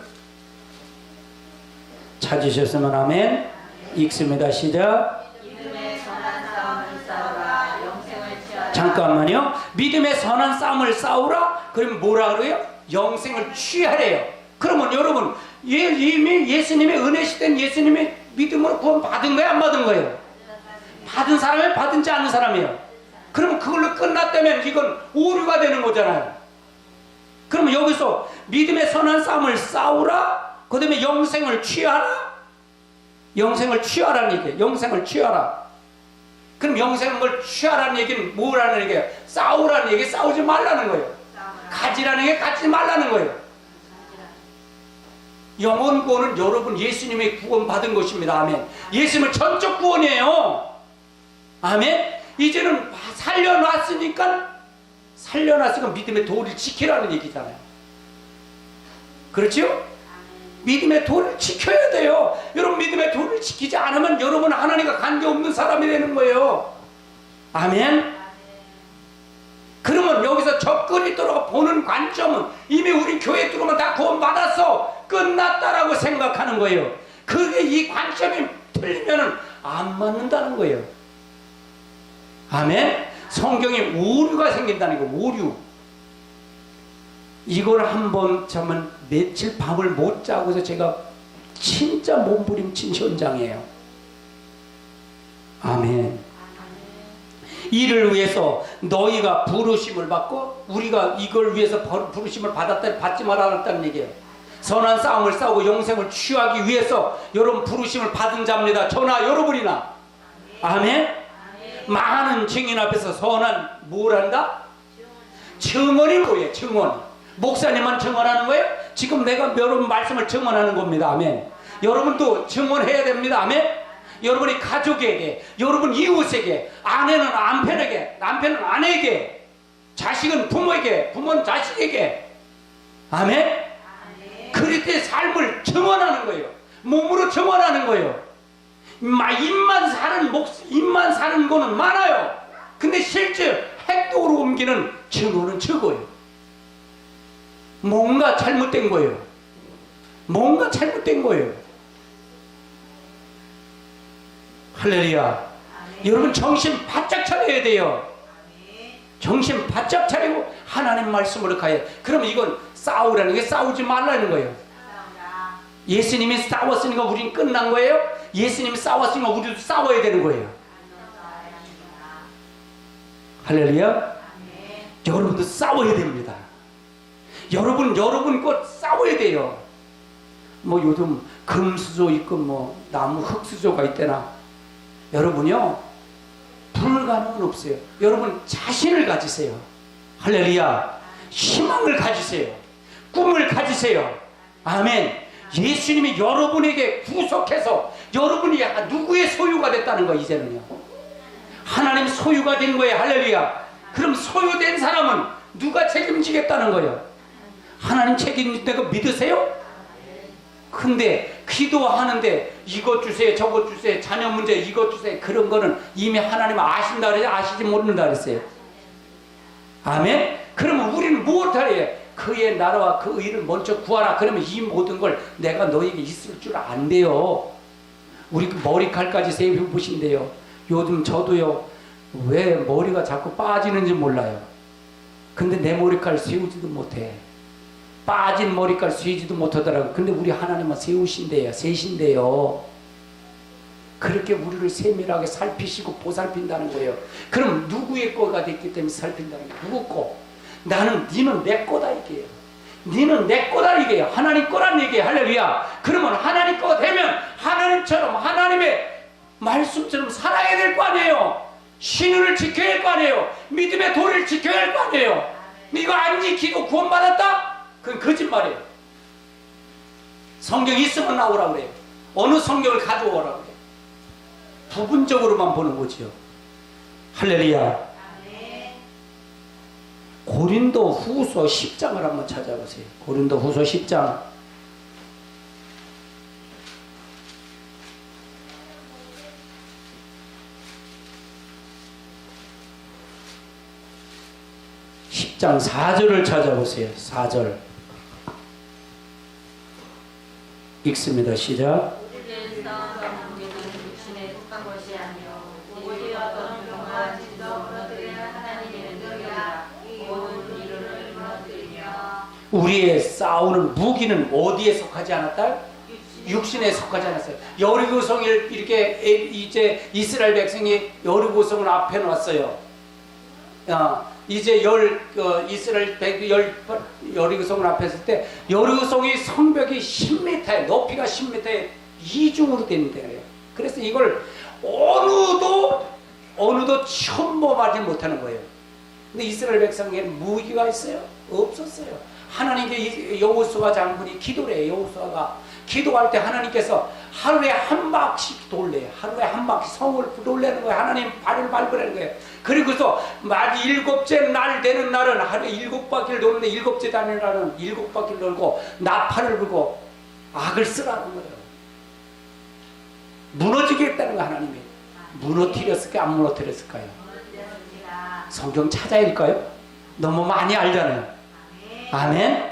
찾으셨으면 아멘. 읽습니다. 시작. 믿음의 선한 싸움을 싸우라. 영생을 취하라. 잠깐만요. 믿음의 선한 싸움을 싸우라. 그럼 뭐라 그래요? 영생을 취하래요. 그러면 여러분, 이미 예수님의 은혜 시대는 예수님의 믿음으로 구원 받은 거예요? 안 받은 거예요? 받은 사람이 받은지 않은 사람이에요. 그러면 그걸로 끝났다면 이건 오류가 되는 거잖아요. 그러면 여기서 믿음의 선한 싸움을 싸우라. 그 다음에 영생을 취하라. 영생을 취하라는 얘기예요. 영생을 취하라. 그럼 영생을 취하라는 얘기는 뭐라는 얘기예요? 싸우라는 얘기, 싸우지 말라는 거예요. 가지라는 얘기, 가지지 말라는 거예요. 영원 구원은 여러분 예수님의 구원 받은 것입니다. 아멘. 예수님은 전적 구원이에요. 아멘. 이제는 살려놨으니까 믿음의 도리를 지키라는 얘기잖아요. 그렇죠? 믿음의 도리를 지켜야 돼요. 여러분 믿음의 도리를 지키지 않으면 여러분 하나님과 관계없는 사람이 되는 거예요. 아멘. 그러면 여기서 접근이 들어가 보는 관점은 이미 우리 교회에 들어오면 다 구원 받았어, 끝났다라고 생각하는 거예요. 그게 이 관점이 틀리면은 안 맞는다는 거예요. 아멘. 성경에 오류가 생긴다는 거. 오류. 이걸 한번 참은 며칠 밤을 못 자고서 제가 진짜 몸부림친 현장이에요. 아멘. 이를 위해서 너희가 부르심을 받고, 우리가 이걸 위해서 부르심을 받았다, 받지 말았다는 얘기예요. 선한 싸움을 싸우고 영생을 취하기 위해서 여러분 부르심을 받은 자입니다. 저나 여러분이나. 아멘. 많은 증인 앞에서 선한 뭘 한다? 증언이 뭐예요? 증언. 목사님만 증언하는 거예요? 지금 내가 여러분 말씀을 증언하는 겁니다. 아멘. 여러분도 증언해야 됩니다. 아멘. 여러분이 가족에게, 여러분 이웃에게, 아내는 남편에게, 남편은 아내에게, 자식은 부모에게, 부모는 자식에게. 아멘. 그리스도의 삶을 증언하는 거예요. 몸으로 증언하는 거예요. 입만 사는 거는 많아요. 근데 실제 행동으로 옮기는 증언은 적어요. 뭔가 잘못된 거예요. 뭔가 잘못된 거예요. 할렐루야. 여러분 정신 바짝 차려야 돼요. 정신 바짝 차리고 하나님 말씀으로 가야. 그러면 이건 싸우라는 게 싸우지 말라는 거예요. 예수님이 싸웠으니까 우리는 끝난 거예요? 예수님이 싸웠으니까 우리도 싸워야 되는 거예요. 할렐루야. 여러분도 싸워야 됩니다. 여러분 꼭 싸워야 돼요. 뭐 요즘 금수저 있고 뭐 나무 흙수저가 있대나. 여러분요, 불가능은 없어요. 여러분 자신을 가지세요. 할렐루야. 희망을 가지세요. 꿈을 가지세요. 아멘. 예수님이 여러분에게 구속해서 여러분이 누구의 소유가 됐다는 거. 이제는요, 하나님 소유가 된 거예요. 할렐루야. 그럼 소유된 사람은 누가 책임지겠다는 거예요? 하나님 책임진다고 믿으세요? 근데 기도하는데 이것 주세요, 저것 주세요, 자녀 문제 이것 주세요, 그런 거는 이미 하나님 아신다 그래요? 아시지 모른다 그랬어요? 아멘? 그러면 우리는 무엇하래요? 그의 나라와 그 의를 먼저 구하라. 그러면 이 모든 걸 내가 너에게 있을 줄 안돼요. 우리 그 머리칼까지 세워보신대요. 요즘 저도요, 왜 머리가 자꾸 빠지는지 몰라요. 근데 내 머리칼 세우지도 못해. 빠진 머리칼 세우지도 못하더라고요. 근데 우리 하나님은 세우신대요. 세신대요. 그렇게 우리를 세밀하게 살피시고 보살핀다는 거예요. 그럼 누구의 거가 됐기 때문에 살핀다는 거예요? 누구 거? 나는, 니는 내 거다 이게요. 니는 내 거다 이게요. 하나님 거란 얘기예요. 할렐루야. 그러면 하나님 거 되면 하나님처럼, 하나님의 말씀처럼 살아야 될 거 아니에요. 신을 지켜야 할 거 아니에요. 믿음의 도리를 지켜야 할 거 아니에요. 이거 안 지키고 구원받았다? 그건 거짓말이에요. 성경 있으면 나오라고 그래요. 어느 성경을 가져오라고 그래요. 부분적으로만 보는 거지요. 할렐루야. 고린도 후서 10장을 한번 찾아보세요. 고린도 후서 10장. 장 4절을 찾아보세요. 4절 읽습니다. 시작. 우리의 싸움과 문제는 육신에 속한 것이 아니요 오직 어떤 평화 진정 무너뜨리는 하나님의 능력이라. 모든 이론을 무너뜨리며. 우리의 싸우는 무기는 어디에 속하지 않았다? 육신에 속하지 않았어요. 여리고성을 이렇게 이제 이스라엘 백성이 여리고성을 앞에 놨어요. 이제 이스라엘 여리고성을 앞에 했을 때 여리고성이 성벽이 10m에 높이가 10m에 이중으로 되는데요. 그래서 이걸 어느도 침범하지 못하는 거예요. 근데 이스라엘 백성에게는 무기가 있어요? 없었어요. 하나님께 여호수아 장군이 기도를 해요. 여호수아가 기도할 때 하나님께서 하루에 한 바퀴씩 돌래요. 하루에 한 바퀴 성을 돌리는 거예요. 하나님 발을 밟으라는 거예요. 그리고서 마지 7째 날 되는 날은 하루에 7바퀴를 도는데 7째 되는 날은 7바퀴를 돌고 나팔을 불고 악을 쓰라는 거예요. 무너지겠다는 거. 하나님이 무너뜨렸을까요? 안 무너뜨렸을까요? 성경 찾아야 할까요? 너무 많이 알잖아요. 아멘.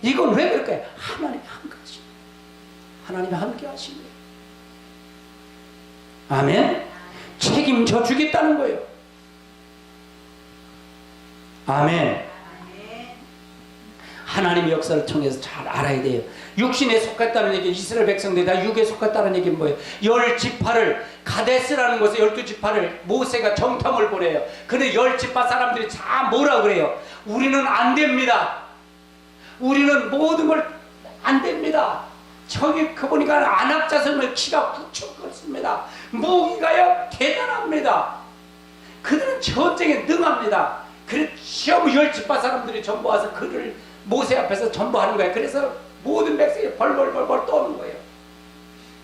이건 왜 그럴까요? 하나님이 한 가지. 하나님이 함께 하신 거예요. 아멘. 책임져 주겠다는 거예요. 아멘. 하나님의 역사를 통해서 잘 알아야 돼요. 육신에 속했다는 얘기, 이스라엘 백성들이 다 육에 속했다는 얘기는 뭐예요? 10지파를 가데스라는 곳에 12지파를 모세가 정탐을 보내요. 근데 10지파 사람들이 다 뭐라 그래요? 우리는 안 됩니다. 우리는 모든 걸 안 됩니다. 저기 그보니까 안압자손을 키가 9천 컸습니다. 무기가요 대단합니다. 그들은 전쟁에 능합니다. 그래서 전부 10지파 사람들이 전부 와서 그를 모세 앞에서 전부 하는 거예요. 그래서 모든 백성이 벌벌벌벌 떠는 거예요.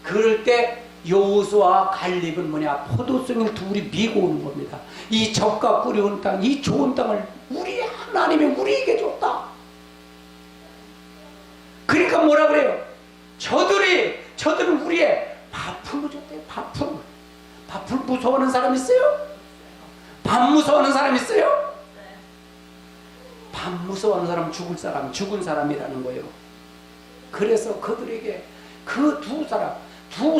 그럴 때 여호수아와 갈렙은 뭐냐? 포도송이를 둘이 미고 오는 겁니다. 이 적과 꿀이 온 땅, 이 좋은 땅을 우리 하나님이 우리에게 줬다. 그러니까 뭐라 그래요? 저들은 우리의 밥풀을 줬대요. 밥풀 무서워하는 사람 있어요? 밥 무서워하는 사람 있어요? 밥 무서워하는 사람 죽은 사람이라는 거예요. 그래서 그들에게 그 두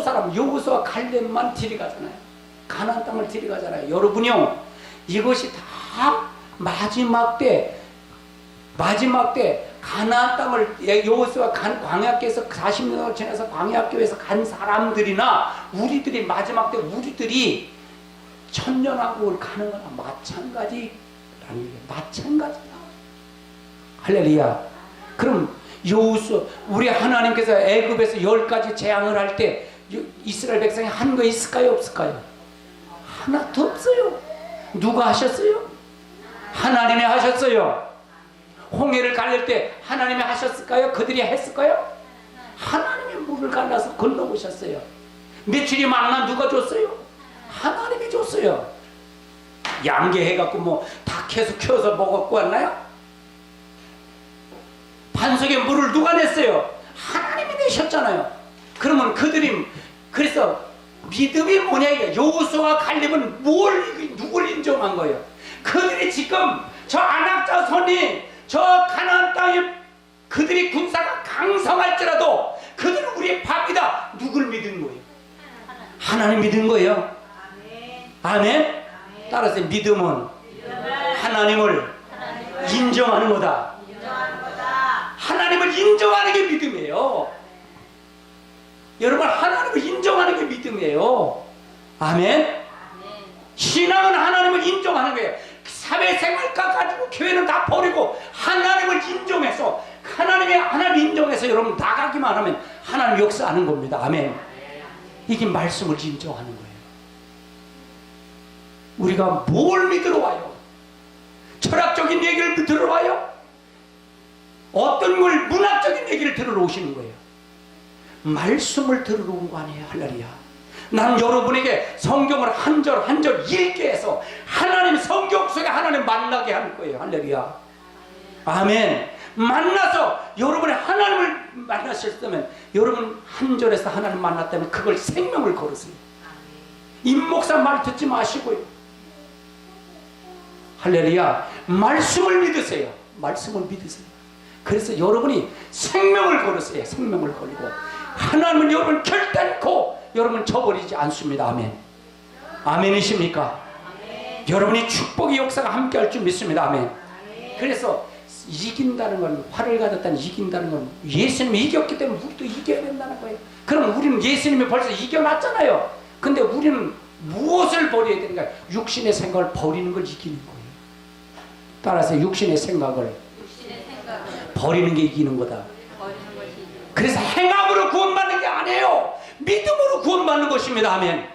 사람 여호수아 갈렙만 들이가잖아요. 가나안 땅을 들이가잖아요. 여러분요, 이것이 다 마지막 때 가나안 땅을 여호수아 광야께서 40년을 지나서 광야교에서 간 사람들이나 우리들이 마지막 때 우리들이 천년왕국을 가는 거나 마찬가지라는 게 마찬가지다. 할렐루야. 그럼 여호수 우리 하나님께서 애굽에서 10가지 재앙을 할 때 이스라엘 백성이 한 거 있을까요? 없을까요? 하나도 없어요. 누가 하셨어요? 하나님이 하셨어요. 홍해를 갈릴 때 하나님이 하셨을까요? 그들이 했을까요? 하나님이 물을 갈라서 건너오셨어요. 며칠이 만나 누가 줬어요? 하나님이 줬어요. 양계해갖고 뭐 다 계속 키워서 먹었고 왔나요? 반석에 물을 누가 냈어요? 하나님이 내셨잖아요. 그러면 그들이 그래서 믿음이 뭐냐 이게 여호수아와 갈렙은 누굴 인정한 거예요? 그들이 지금 저 아낙 자손이 저 가나안 땅에 그들이 군사가 강성할지라도 그들은 우리의 밥이다. 누굴 믿은 거예요? 하나님 믿은 거예요. 아멘. 따라서 믿음은 하나님을 인정하는 거다. 하나님을 인정하는 게 믿음이에요. 여러분, 하나님을 인정하는 게 믿음이에요. 아멘. 신앙은 하나님을 인정하는 거예요. 사회생활과 가지고 교회는 다 버리고 하나님을 인정해서 하나님 인정해서 여러분 나가기만 하면 하나님 역사하는 겁니다. 아멘. 이게 말씀을 인정하는 거예요. 우리가 뭘 믿으러 와요? 철학적인 얘기를 들으러 와요? 어떤 걸 문학적인 얘기를 들으러 오시는 거예요? 말씀을 들으러 온 거 아니에요? 할렐루야. 나는 여러분에게 성경을 한 절 한 절 읽게 해서 하나님 성경 속에 하나님 만나게 할 거예요. 할렐루야. 아멘. 만나서 여러분이 하나님을 만나셨다면 여러분 한 절에서 하나님 만났다면 그걸 생명을 걸으세요. 임목사 말 듣지 마시고요. 할렐루야. 말씀을 믿으세요. 말씀을 믿으세요. 그래서 여러분이 생명을 걸으세요. 생명을 걸고 하나님은 여러분 결단코 여러분 저버리지 않습니다. 아멘. 아멘이십니까? 아멘. 여러분이 축복의 역사가 함께 할 줄 믿습니다. 아멘. 아멘. 그래서 이긴다는 건, 화를 가졌다는 이긴다는 건 예수님이 이겼기 때문에 우리도 이겨야 된다는 거예요. 그럼 우리는 예수님이 벌써 이겨놨잖아요. 근데 우리는 무엇을 버려야 되는가? 육신의 생각을 버리는 걸 이기는 거예요. 따라서 육신의 생각을 버리는 게 이기는 거다. 그래서 행함으로 구원받는 게 아니에요. 믿음으로 구원받는 것입니다. 아멘.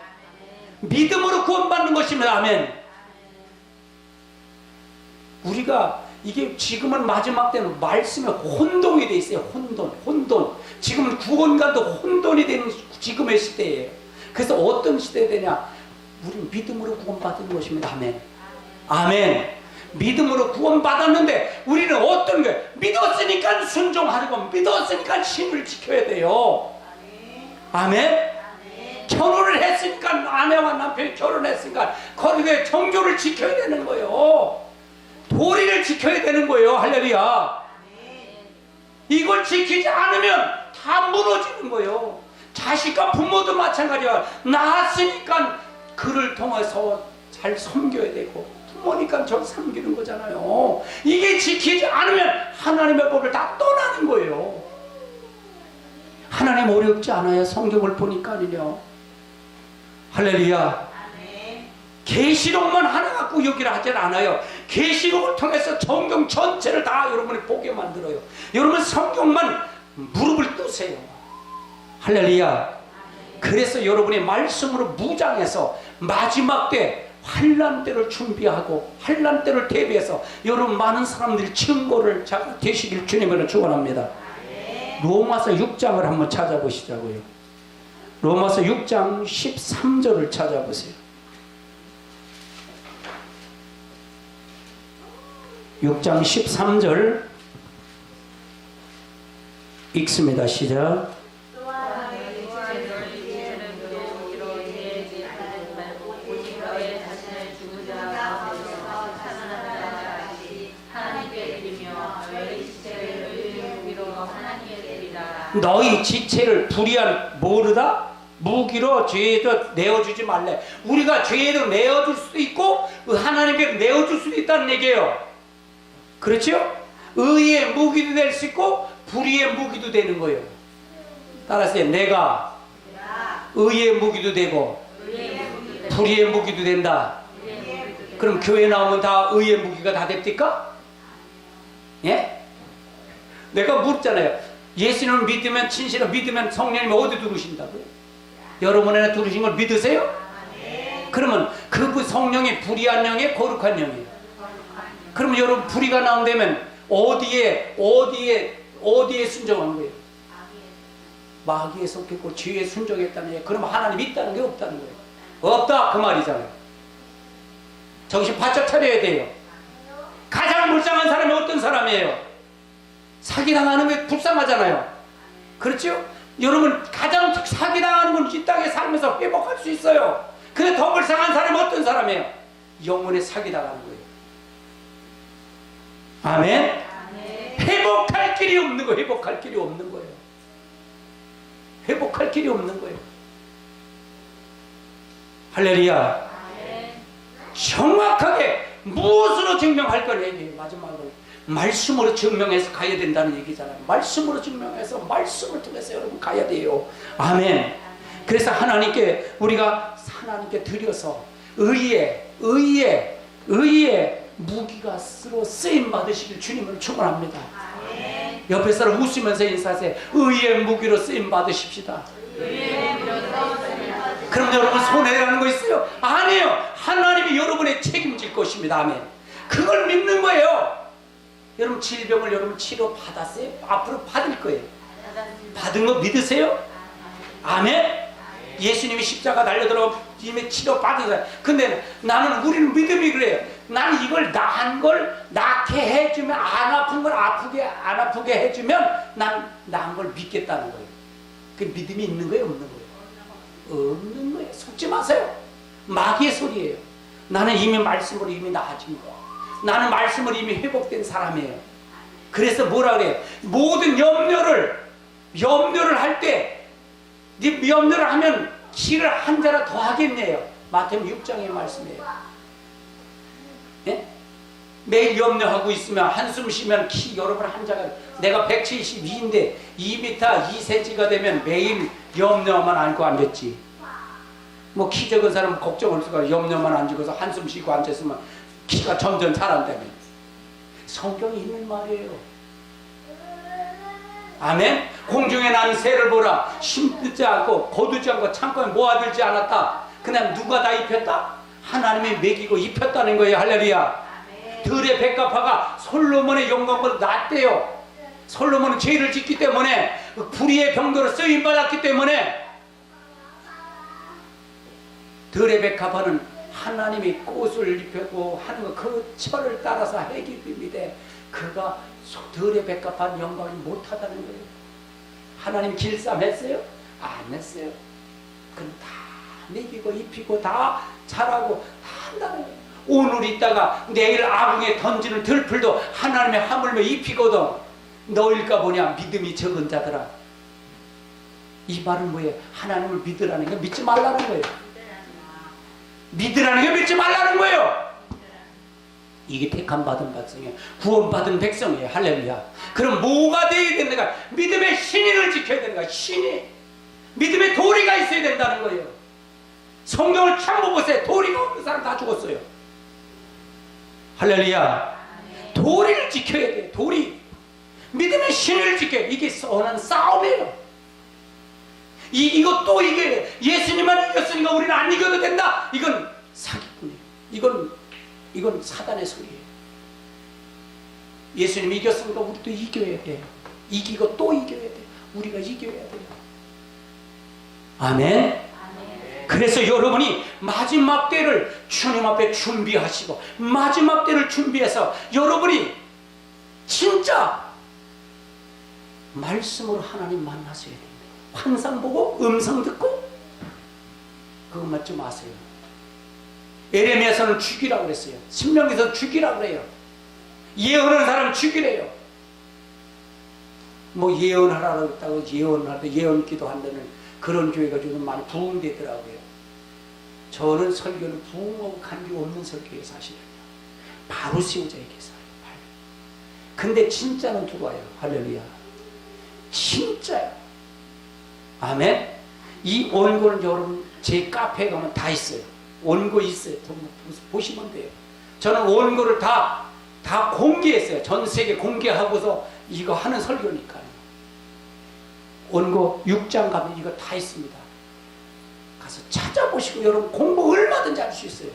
믿음으로 구원받는 것입니다. 아멘. 우리가 이게 지금은 마지막 때는 말씀에 혼돈이 돼 있어요. 혼돈. 지금은 구원관도 혼돈이 되는 지금의 시대예요. 그래서 어떤 시대에 되냐? 우리는 믿음으로 구원받은 것입니다. 아멘. 아멘. 믿음으로 구원받았는데 우리는 어떤 거예요? 믿었으니까 순종하고 믿었으니까 신을 지켜야 돼요. 아멘. 결혼을 했으니까 아내와 남편이 결혼했으니까 거기에 정조를 지켜야 되는 거예요. 도리를 지켜야 되는 거예요. 할렐루야. 이걸 지키지 않으면 다 무너지는 거예요. 자식과 부모도 마찬가지야. 낳았으니까 그를 통해서 잘 섬겨야 되고 부모니까 저 섬기는 거잖아요. 이게 지키지 않으면 하나님의 법을 다 떠나는 거예요. 하나님 어렵지 않아요. 성경을 보니까는요. 할렐루야. 계시록만 하나 갖고 여기를 하질 않아요. 계시록을 통해서 성경 전체를 다 여러분이 보게 만들어요. 여러분 성경만 무릎을 꿇으세요. 할렐루야. 그래서 여러분이 말씀으로 무장해서 마지막 때 환난 때를 준비하고 환난 때를 대비해서 여러분 많은 사람들이 증거를 되시길 주님으로 축원합니다. 로마서 6장을 한번 찾아보시자고요. 로마서 6장 13절을 찾아보세요. 6장 13절 읽습니다. 시작. 너희 지체를 불의한 모르다 무기로 죄에도 내어주지 말래. 우리가 죄에도 내어줄 수도 있고 하나님께 내어줄 수도 있다는 얘기예요. 그렇죠? 의의 무기도 될 수 있고 불의의 무기도 되는 거예요. 따라서 내가 의의 무기도 되고 불의의 무기도 된다. 그럼 교회 나오면 다 의의 무기가 다 됩니까? 예? 내가 묻잖아요. 예수님을 믿으면, 진실을 믿으면 성령님이 어디 들으신다고요? 여러분 안에 들으신 걸 믿으세요? 그러면 그 성령이 불의한 영이에요, 거룩한 영이에요? 그러면 여러분 불의가 나온다면 어디에 순종한 거예요? 마귀에 속했고 죄에 순종했다는 얘기예요. 그러면 하나님 있다는 게 없다는 거예요. 없다 그 말이잖아요. 정신 바짝 차려야 돼요. 가장 불쌍한 사람이 어떤 사람이에요? 사기당하는 게 불쌍하잖아요. 그렇죠? 여러분 가장 사기당하는 건 이 땅에 살면서 회복할 수 있어요. 근데 더 불쌍한 사람이 어떤 사람이에요? 영혼에 사기당하는 거예요. 아멘? 회복할 길이 없는 거예요. 회복할 길이 없는 거예요. 회복할 길이 없는 거예요. 할렐루야. 정확하게 무엇으로 증명할 걸 얘기해요. 마지막으로 말씀으로 증명해서 가야 된다는 얘기잖아요. 말씀으로 증명해서 말씀을 통해서 여러분 가야 돼요. 아멘. 그래서 하나님께 우리가 하나님께 드려서 의의 무기가 쓰임 받으시길 주님을 축원합니다. 옆에 사람 웃으면서 인사하세요. 의의 무기로 쓰임 받으십시다. 그럼 여러분 손해라는 거 있어요? 아니에요. 하나님이 여러분의 책임질 것입니다. 아멘. 그걸 믿는 거예요. 여러분 질병을 여러분 치료 받았어요? 앞으로 받을 거예요. 받은 거 믿으세요? 아멘. 예수님이 십자가 달려들어 이미 치료 받은 거예요. 근데 우리는 믿음이 그래요. 나는 이걸 나은 걸 낫게 해주면, 안 아픈 걸 안 아프게 해주면 난 나은 걸 믿겠다는 거예요. 그 믿음이 있는 거예요, 없는 거예요? 없는 거예요. 속지 마세요. 마귀의 소리예요. 나는 이미 말씀으로 이미 나아진 거. 나는 말씀으로 이미 회복된 사람이에요. 그래서 뭐라 그래요? 모든 염려를 할 때, 염려를 하면 키를 한 자라 더 하겠네요. 마태복음 6장의 말씀이에요. 예? 매일 염려하고 있으면 한숨 쉬면 키 여러분 한 자가, 내가 172인데 2m 2cm가 되면 매일 염려만 안고 앉았지. 뭐 키 적은 사람은 걱정 없을까? 염려만 안 지고서 한숨 쉬고 앉았으면 키가 점점 자란다며. 성경이 있는 말이에요. 아멘. 공중에 나는 새를 보라. 심지 않고 거두지 않고 창고에 모아들지 않았다. 그냥 누가 다 입혔다? 하나님이 먹이고 입혔다는 거예요. 할렐루야. 들의 백합화가 솔로몬의 영광보다 낫대요. 솔로몬은 죄를 짓기 때문에 불의의 병도로 쓰임받았기 때문에 들의 백합화는 하나님이 꽃을 입혔고 하는 거, 그 철을 따라서 해깁니다. 그가 들의 백합한 영광을 못하다는 거예요. 하나님 길쌈했어요? 안 했어요. 그럼 다 먹이고 입히고 다 자라고 다 한다는 거예요. 오늘 있다가 내일 아궁에 던지는 들풀도 하나님의 하물며 입히거든. 너일까 보냐 믿음이 적은 자들아. 이 말은 뭐예요? 하나님을 믿으라는 게 믿지 말라는 거예요. 믿으라는 게 믿지 말라는 거예요. 이게 택함받은 백성이에요. 구원받은 백성이에요. 할렐루야. 그럼 뭐가 되어야 되는가? 믿음의 신의를 지켜야 되는가? 신의 믿음의 도리가 있어야 된다는 거예요. 성경을 참고 보세요. 도리가 없는 사람 다 죽었어요. 할렐루야. 도리를 지켜야 돼요. 도리. 믿음의 신의를 지켜야 돼요. 이게 선한 싸움이에요. 이거 또 이게 예수님만 이겼으니까 우리는 안 이겨도 된다. 이건 사기꾼이에요. 이건 사단의 소리예요. 예수님이 이겼으니까 우리도 이겨야 돼요. 이기고 또 이겨야 돼요. 우리가 이겨야 돼요. 아멘. 그래서 여러분이 마지막 때를 주님 앞에 준비하시고, 마지막 때를 준비해서 여러분이 진짜 말씀으로 하나님 만나셔야 됩니다. 환상 보고 음성 듣고 그것만 좀 아세요. 에레미야서는 죽이라고 그랬어요. 신명기에서 죽이라고 그래요. 예언하는 사람 죽이래요. 뭐 예언하라고 했다고 예언하다 예언 기도한다는 그런 교회가 요즘 많이 부흥되더라고요. 저는 설교는 부흥하고 관계 없는 설교예요. 사실은요. 바로 세우자의 기사예요. 근데 진짜는 들어와요. 할렐루야. 진짜요. 아멘. 이 원고는 여러분 제 카페에 가면 다 있어요. 원고 있어요. 보시면 돼요. 저는 원고를 다 공개했어요. 전 세계 공개하고서 이거 하는 설교니까요. 원고 6장 가면 이거 다 있습니다. 가서 찾아보시고 여러분 공부 얼마든지 할 수 있어요.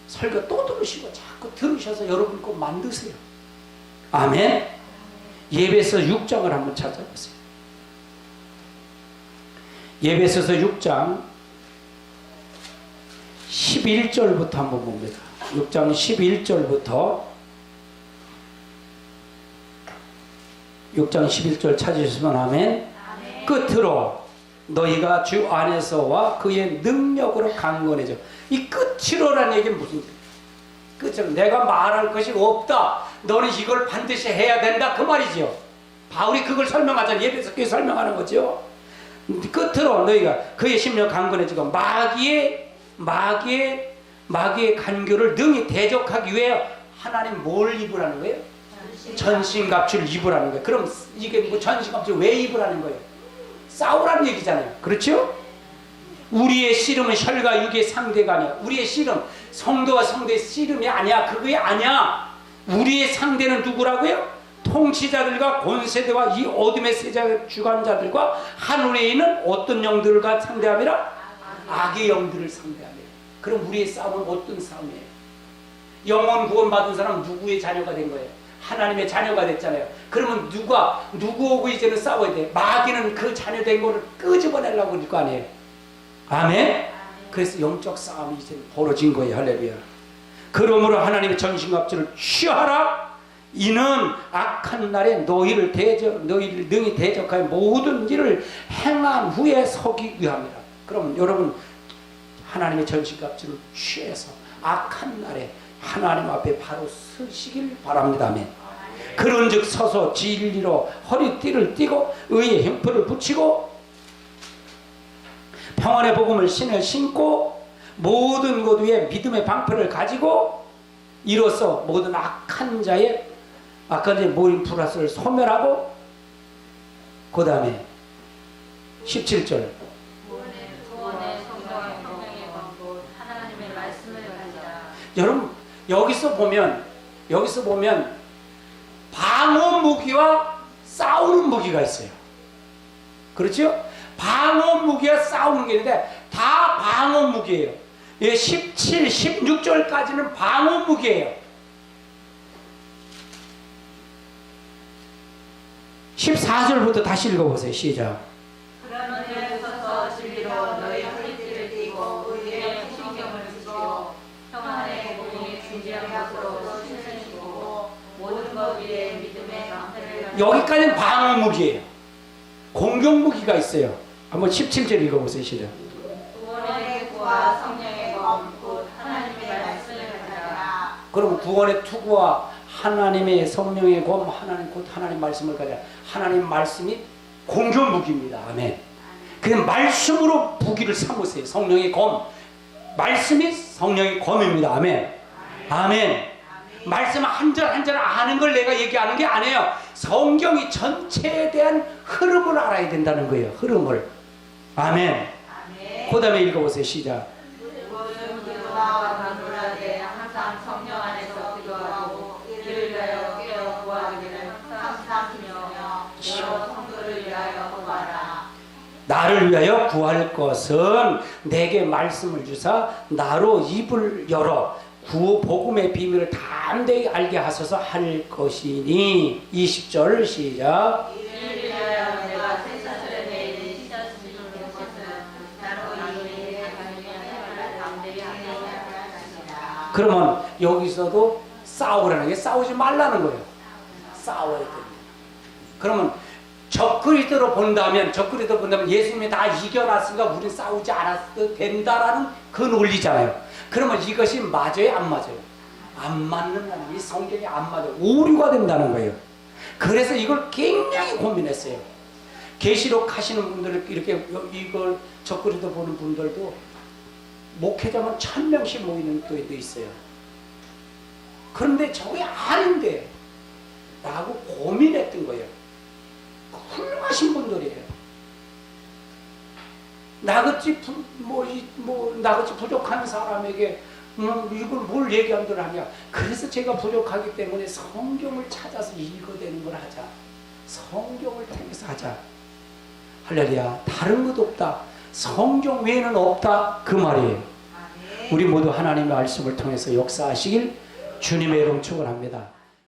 설교 또 들으시고 자꾸 들으셔서 여러분 거 만드세요. 아멘. 예배서 6장을 한번 찾아보세요. 예배서서 6장 11절부터 한번 봅니다. 6장 11절부터 6장 11절 찾으시면 아멘. 끝으로 너희가 주 안에서와 그의 능력으로 강건해져. 이 끝으로라는 얘기는 무슨 끝으로 내가 말할 것이 없다. 너는 이걸 반드시 해야 된다. 그 말이죠. 바울이 그걸 설명하잖아요. 예배서 교회 설명하는 거죠. 끝으로 너희가 그의 심령 강건해지고 마귀의 간교를 능히 대적하기 위해 하나님 뭘 입으라는 거예요? 전신갑주를 입으라는 거예요. 그럼 이게 뭐 전신갑주를 왜 입으라는 거예요? 싸우라는 얘기잖아요. 그렇죠? 우리의 씨름은 혈과 육의 상대가 아니야. 우리의 씨름, 성도와 성도의 씨름이 아니야. 그게 아니야. 우리의 상대는 누구라고요? 통치자들과 권세대와 이 어둠의 세자 주관자들과 하늘에 있는 어떤 영들과 상대함이라? 악의 영들을 상대함이라. 그럼 우리의 싸움은 어떤 싸움이에요? 영원 구원받은 사람은 누구의 자녀가 된 거예요? 하나님의 자녀가 됐잖아요. 그러면 누구하고 이제는 싸워야 돼? 마귀는 그 자녀 된 거를 끄집어내려고 그럴 거 아니에요? 아멘? 그래서 영적 싸움이 이제 벌어진 거예요. 할렐루야. 그러므로 하나님의 전신갑주를 취하라. 이는 악한 날에 너희를 능히 대적하여 모든 일을 행한 후에 서기 위함이라. 그럼 여러분 하나님의 전신갑주를 취해서 악한 날에 하나님 앞에 바로 서시길 바랍니다. 아멘. 그런즉 서서 진리로 허리띠를 띠고 의의 형표를 붙이고 평안의 복음을 신고 모든 것 위에 믿음의 방패를 가지고 이로써 모든 악한 자의 모인 불화를 소멸하고 그 다음에 17절 여러분 여기서 보면 방어 무기와 싸우는 무기가 있어요. 그렇죠? 방어 무기와 싸우는 게 있는데 다 방어 무기예요. 17, 16절까지는 방어 무기예요. 14절부터 다시 읽어보세요. 시작. 그러면 서서 진리로 너희 허리띠를 띠고 의의 신경을 지키고 평안의 복음이 진지한 것으로 신을 지고 모든 것 위에 믿음의 방패를 여기까지는 방어 무기예요. 공격 무기가 있어요. 한번 17절 읽어보세요. 시작. 구원의 구와 성령의 검 곧 하나님의 말씀을 가져라. 그럼 구원의 투구와 하나님의 성령의 검, 하나님 말씀을 가져라. 하나님 말씀이 공격 무기입니다. 아멘. 그냥 말씀으로 무기를 삼으세요. 성령의 검. 말씀이 성령의 검입니다. 아멘. 아멘. 말씀 한 절 한 절 아는 걸 내가 얘기하는 게 아니에요. 성경이 전체에 대한 흐름을 알아야 된다는 거예요. 흐름을. 아멘. 그 다음에 읽어보세요. 시작. 모든 기도와 간구하되 항상 성령 안에서 기도하고 이를 위하여 깨어 구하기를 항상 기도하며 여러 성도를 위하여 구하라. 나를 위하여 구할 것은 내게 말씀을 주사 나로 입을 열어 복음의 비밀을 담대히 알게 하소서 할 것이니. 20절 시작. 이를 위하여 내가 세사슬에 대해 찢었으니 그것은 나로 이미 하나님의 담대히 하게 할 것이다. 그러면 여기서도 싸우라는 게 싸우지 말라는 거예요. 싸워야 됩니다. 그러면 적그리스도로 본다면 예수님이 다 이겨놨으니까 우리는 싸우지 않아도 된다라는 그 논리잖아요. 그러면 이것이 맞아요? 안 맞아요? 안 맞는 이 성경이 안 맞아요. 오류가 된다는 거예요. 그래서 이걸 굉장히 고민했어요. 계시록 하시는 분들 이렇게 이걸 적그리스도 보는 분들도 목회자만 1000명씩 모이는 교회도 있어요. 그런데 저게 아닌데 라고 고민했던 거예요. 훌륭하신 분들이에요. 나같이 나같이 부족한 사람에게 이걸 뭘 얘기한들 하냐. 그래서 제가 부족하기 때문에 성경을 찾아서 읽어대는 걸 하자. 성경을 통해서 하자. 할렐루야. 다른 것 없다. 성경 외에는 없다. 그 말이에요. 우리 모두 하나님의 말씀을 통해서 역사하시길 주님의 이름 축원합니다.